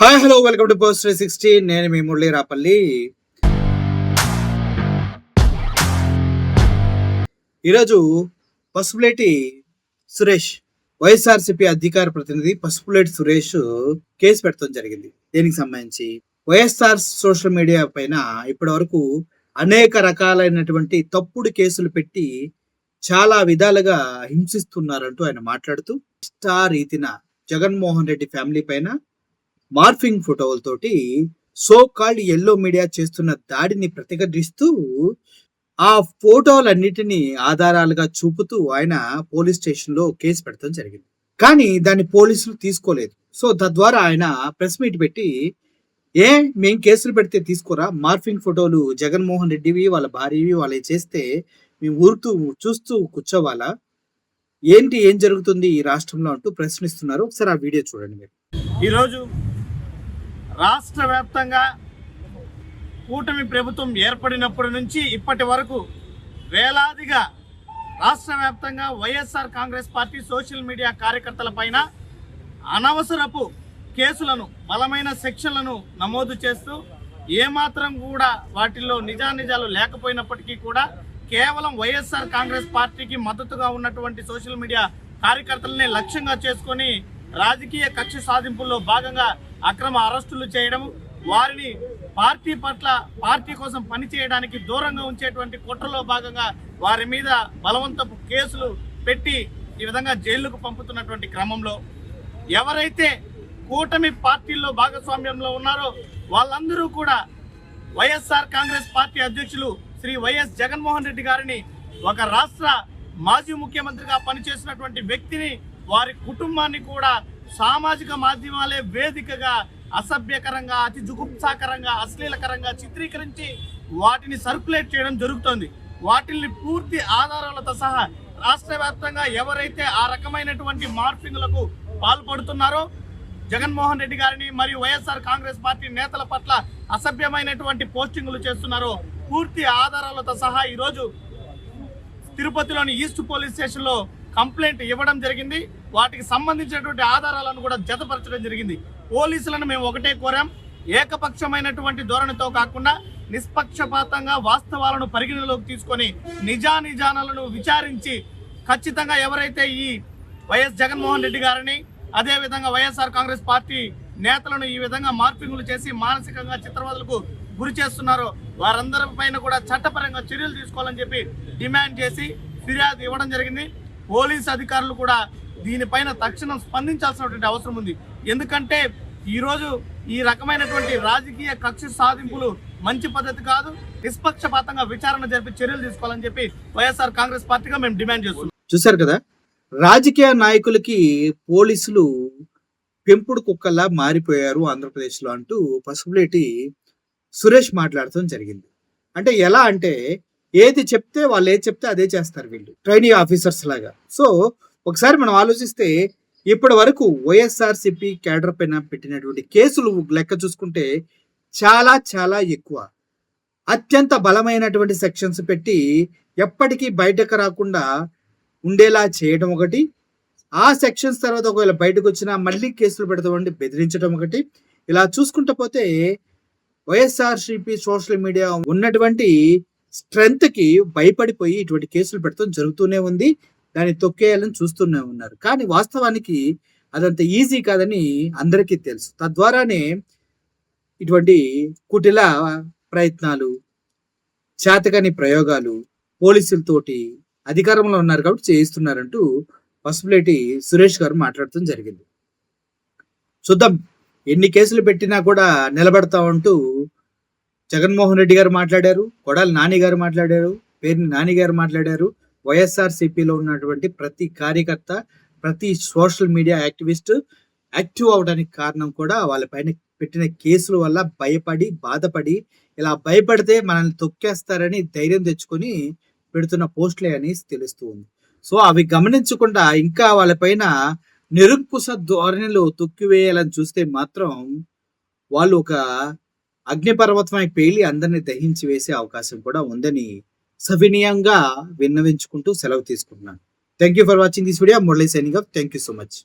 Hi hello welcome to post 360. నేను మీ మురళీ రాపల్లి. ఈరోజు పసుపులేటి సురేష్, వైఎస్ఆర్సీపీ అధికార ప్రతినిధి పసుపులేటి సురేష్ కేసు పెట్టడం జరిగింది. దీనికి సంబంధించి వైఎస్ఆర్ సోషల్ మీడియా పైన ఇప్పటి వరకు అనేక రకాలైనటువంటి తప్పుడు కేసులు పెట్టి చాలా విధాలుగా హింసిస్తున్నారంటూ ఆయన మాట్లాడుతూ రీతిన జగన్మోహన్ రెడ్డి ఫ్యామిలీ పైన మార్ఫింగ్ ఫోటోలతోటి సో కాల్డ్ ఎల్లో మీడియా చేస్తున్న దాడిని ప్రతిఘటిస్తూ ఆ ఫోటోలన్నిటినీ ఆధారాలుగా చూపుతూ ఆయన పోలీస్ స్టేషన్లో కేసు పెట్టడం జరిగింది. కానీ దాన్ని పోలీసులు తీసుకోలేదు. సో తద్వారా ఆయన ప్రెస్ మీట్ పెట్టి మేం కేసులు పెడితే తీసుకోరా, మార్ఫింగ్ ఫోటోలు జగన్మోహన్ రెడ్డివి వాళ్ళ భార్యవి వాళ్ళవి చేస్తే మేము ఊరుతూ చూస్తూ కూర్చోవాలా, ఏం జరుగుతుంది ఈ రాష్ట్రంలో అంటూ ప్రశ్నిస్తున్నారు. ఒకసారి ఆ వీడియో చూడండి మీరు. ఈరోజు రాష్ట్ర వ్యాప్తంగా కూటమి ప్రభుత్వం ఏర్పడినప్పటి నుంచి ఇప్పటి వరకు వేలాదిగా రాష్ట్ర వ్యాప్తంగా YSR Congress party social media కార్యకర్తల పైన అనవసరపు కేసులను, బలమైన సెక్షన్లను నమోదు చేస్తూ ఏమాత్రం కూడా వాటిల్లో నిజానిజాలు లేకపోయినప్పటికీ కూడా కేవలం వైఎస్ఆర్ కాంగ్రెస్ పార్టీకి మద్దతుగా ఉన్నటువంటి సోషల్ మీడియా కార్యకర్తలనే లక్ష్యంగా చేసుకొని రాజకీయ కక్ష సాధింపుల్లో భాగంగా అక్రమ అరెస్టులు చేయడం, వారిని పార్టీ కోసం పనిచేయడానికి దూరంగా ఉంచేటువంటి కుట్రలో భాగంగా వారి మీద బలవంతపు కేసులు పెట్టి ఈ విధంగా జైళ్లకు పంపుతున్నటువంటి క్రమంలో ఎవరైతే కూటమి పార్టీల్లో భాగస్వామ్యంలో ఉన్నారో వాళ్ళందరూ కూడా వైఎస్ఆర్ కాంగ్రెస్ పార్టీ అధ్యక్షులు శ్రీ వైఎస్ జగన్మోహన్ రెడ్డి గారిని, ఒక రాష్ట్ర మాజీ ముఖ్యమంత్రిగా పనిచేసినటువంటి వ్యక్తిని, వారి కుటుంబాన్ని కూడా సామాజిక మాధ్యమాలే వేదికగా అసభ్యకరంగా, అతి జుగుప్సాకరంగా, అశ్లీలకరంగా చిత్రీకరించి వాటిని సర్క్యులేట్ చేయడం జరుగుతోంది. వాటిని పూర్తి ఆధారాలతో సహా రాష్ట్ర వ్యాప్తంగా ఎవరైతే ఆ రకమైనటువంటి మార్ఫింగ్లకు పాల్పడుతున్నారో, జగన్మోహన్ రెడ్డి గారిని మరియు వైఎస్ఆర్ కాంగ్రెస్ పార్టీ నేతల పట్ల అసభ్యమైనటువంటి పోస్టింగులు చేస్తున్నారో పూర్తి ఆధారాలతో సహా ఈరోజు తిరుపతిలోని ఈస్ట్ పోలీస్ స్టేషన్లో కంప్లైంట్ ఇవ్వడం జరిగింది. వాటికి సంబంధించినటువంటి ఆధారాలను కూడా జతపరచడం జరిగింది. పోలీసులను మేము ఒకటే కోరాం, ఏకపక్షమైనటువంటి ధోరణితో కాకుండా నిష్పక్షపాతంగా వాస్తవాలను పరిగణలోకి తీసుకొని నిజానిజానాలను విచారించి ఖచ్చితంగా ఎవరైతే ఈ వైఎస్ జగన్మోహన్ రెడ్డి గారిని, అదేవిధంగా వైఎస్ఆర్ కాంగ్రెస్ పార్టీ నేతలను ఈ విధంగా మార్పింగులు చేసి మానసికంగా చిత్రవదలకు గురి చేస్తున్నారో వారందరి పైన కూడా చట్టపరంగా చర్యలు తీసుకోవాలని చెప్పి డిమాండ్ చేసి ఫిర్యాదు ఇవ్వడం జరిగింది. పోలీసు అధికారులు కూడా దీనిపైన తక్షణం స్పందించాల్సినటువంటి అవసరం ఉంది. ఎందుకంటే ఈరోజు ఈ రకమైనటువంటి రాజకీయ కక్ష సాధింపులు మంచి పద్ధతి కాదు. నిష్పక్షపాతంగా విచారణ జరిపి చర్యలు తీసుకోవాలని చెప్పి వైఎస్ఆర్ కాంగ్రెస్ పార్టీగా మేము డిమాండ్ చేస్తున్నాం. చూశారు కదా, రాజకీయ నాయకులకి పోలీసులు పెంపుడు కుక్కల్లా మారిపోయారు ఆంధ్రప్రదేశ్లో అంటూ పసుపులేటి సురేష్ మాట్లాడటం జరిగింది. అంటే ఎలా అంటే ఏది చెప్తే వాళ్ళు ఏది చెప్తే అదే చేస్తారు వీళ్ళు, ట్రైనింగ్ ఆఫీసర్స్ లాగా. సో ఒకసారి మనం ఆలోచిస్తే ఇప్పటి వరకు వైఎస్ఆర్సీపీ క్యాడర్ పైన పెట్టినటువంటి కేసులు లెక్క చూసుకుంటే చాలా చాలా ఎక్కువ, అత్యంత బలమైనటువంటి సెక్షన్స్ పెట్టి ఎప్పటికీ బయటకు రాకుండా ఉండేలా చేయడం ఒకటి, ఆ సెక్షన్స్ తర్వాత ఒకవేళ బయటకు వచ్చినా మళ్ళీ కేసులు పెడతామండి బెదిరించడం ఒకటి. ఇలా చూసుకుంటూ పోతే వైఎస్ఆర్సీపీ సోషల్ మీడియా ఉన్నటువంటి స్ట్రెంగ్త్ కి భయపడిపోయి ఇటువంటి కేసులు పెడతాం జరుగుతూనే ఉంది. దాన్ని తొక్కేయాలని చూస్తూనే ఉన్నారు. కానీ వాస్తవానికి అదంత ఈజీ కాదని అందరికీ తెలుసు. తద్వారానే ఇటువంటి కుటిల ప్రయత్నాలు, చేతకాని ప్రయోగాలు పోలీసులతోటి అధికారంలో ఉన్నారు కాబట్టి చేయిస్తున్నారంటూ పసుపులేటి సురేష్ గారు మాట్లాడటం జరిగింది. చూద్దాం, ఎన్ని కేసులు పెట్టినా కూడా నిలబడతా ఉంటూ జగన్మోహన్ రెడ్డి గారు మాట్లాడారు, కొడాలి నాని గారు మాట్లాడారు, పేర్ని నాని గారు మాట్లాడారు. వైఎస్ఆర్సీపీలో ఉన్నటువంటి ప్రతి కార్యకర్త, ప్రతి సోషల్ మీడియా యాక్టివిస్ట్ యాక్టివ్ అవడానికి కారణం కూడా వాళ్ళపైన పెట్టిన కేసుల వల్ల భయపడి, బాధపడి, ఇలా భయపడితే మనల్ని తొక్కేస్తారని ధైర్యం తెచ్చుకొని పెడుతున్న పోస్టులే అని తెలుస్తూ ఉంది. సో అవి గమనించకుండా ఇంకా వాళ్ళపైన నిరంకుశ ధోరణిలో తొక్కివేయాలని చూస్తే మాత్రం వాళ్ళు ఒక అగ్నిపర్వతమై పేలి అందరినీ దహించి వేసే అవకాశం కూడా ఉందని సవినయంగా విన్నవించుకుంటూ సెలవు తీసుకుంటున్నాను. Thank you for watching this video. Murali signing off. Thank you so much.